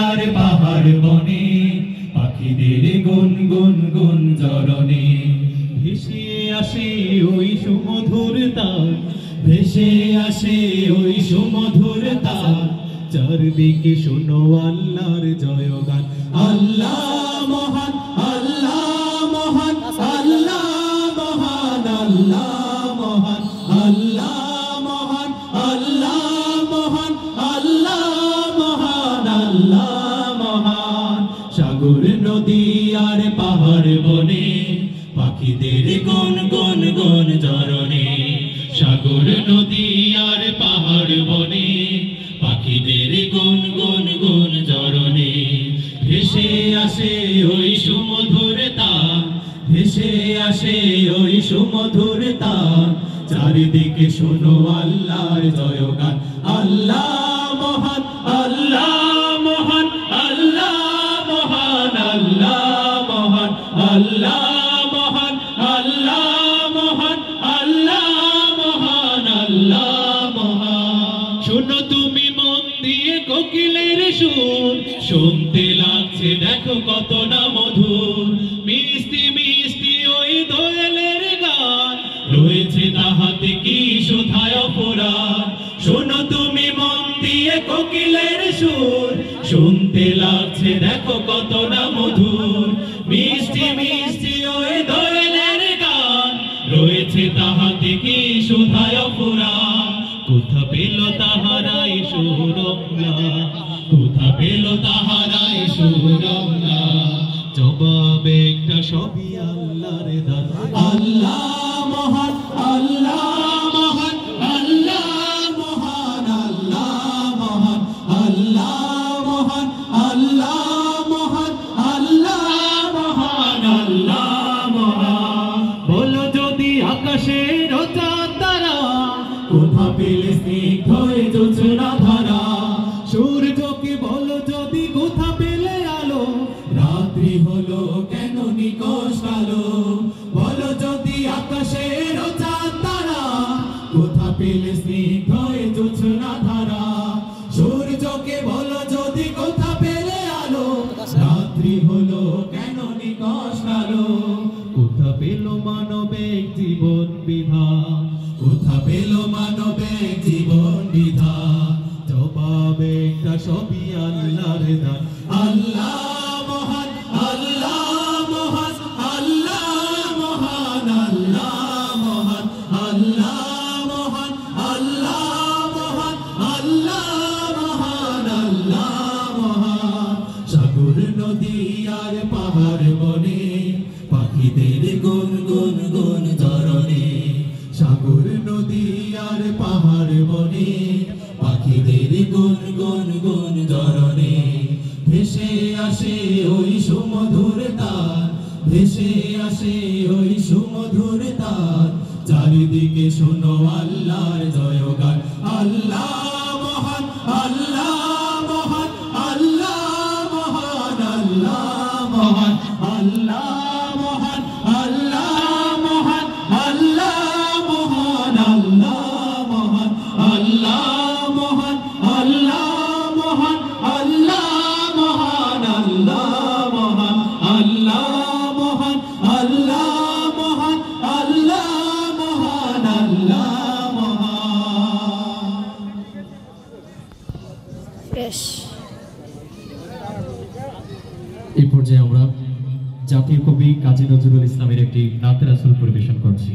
আর পাহাড় বনে পাখিদের গুন গুন গুন জরনে ভেসে আসে ওই সুমধুর তার, ভেসে আসে ওই সুমধুর তার। চারদিকে শোনো আল্লাহর জয়গান। আল্লাহ মহান, আল্লাহ মহান, আল্লাহ মহান, আল্লাহ মহান, আল্লাহ মহান, আল্লাহ মহান, আল্লাহ মহান, আল্লাহ মহান। সাগর নদী আর পাহাড় বনে পাখিদের গুন গুন গুন জরনে। সাগর নদী আর পাহাড় বনে পাখিদের গুন গুন গুন জরনে ভেসে আসে ওই সুমধুর তার, ভেসে আসে ওই সুমধুর তার। চারিদিকে শোনো আল্লাহর জয়গান। আল্লাহ মহান, আল্লাহ মহান, আল্লাহ মহান, আল্লাহ মহান, আল্লাহ মহান, আল্লাহ মহান, আল্লাহ মহান, আল্লাহ মহান। শোনো তুমি মন দিয়ে কোকিলের সুর, শুনতে লাগছে দেখো কত না মধুর। মিষ্টি মিষ্টি ওই দোয়েলের গান, রয়েছে তাহাতে কি সুধায় অপরাণ। শোনো তুমি মন দিয়ে কোকিলের সুর, শুনতে লাগছে দেখো কত না মধুর। মিষ্টি মিষ্টি ওই দোয়েলের গান, রয়েছে তাহাতে কি সুধায় অপরাণ। কোথা পেল তাহারাই সুরঙ্গা, কোথা পেল তাহারাই সুরঙ্গা। জবাব একটা সবই আল্লাহর দান। আল্লাহ মহান, আল্লাহ মহান, আল্লাহ মহান, আল্লাহ মহান, আল্লাহ মহান, আল্লাহ মহান, আল্লাহ মহান, আল্লাহ মহান। বলো যদি আকাশের চাঁদ তারা, কোথা পেলে স্নিগ্ধ জোছনা ধারা। সূর্যকে বলো যদি কোথা পেলে আলো, রাত্রি হলো কেন নিকষ কালো। বলো যদি আকাশের চাঁদ তারা, কোথা পেলে স্নিগ্ধ জোছনা ধারা। সূর্যকে বলো যদি কোথা পেলে আলো, রাত্রি হলো কেন নিকষ কালো। কোথা পেল মানবিক জীবন বিধান, কোথা পেল মানবিক জীবন বিধান। জবাব একটা সবই আল্লাহর দান। আল্লাহ মহান, আল্লাহ মহান, আল্লাহ মহান, আল্লাহ মহান, আল্লাহ মহান, আল্লাহ মহান, আল্লাহ মহান, আল্লাহ মহান। সাগর নদী আর পাহাড় বনে পাখিদের গুন গুন গুন জরনে। সাগর নদী আর পাহাড় বনে পাখিদের গুন গুন গুন জরনে ভেসে আসে ওই সুমধুর তার, ভেসে আসে ওই সুমধুর তার। চারিদিকে শোনো আল্লাহর জয়গান। আল্লাহ মহান, আল্লাহ মহান, আল্লাহ মহান, আল্লাহ মহান, আল্লাহ মহান, আল্লাহ মহান, আল্লাহ মহান, আল্লাহ মহান, আল্লাহ মহান, আল্লাহ মহান, আল্লাহ মহান, আল্লাহ মহান, আল্লাহ মহান, আল্লাহ মহান, আল্লাহ মহান, আল্লাহ মহান। এই পর্যায়ে আমরা জাতীয় কবি কাজী নজরুল ইসলামের একটি নাতে রাসূল পরিবেশন করছি।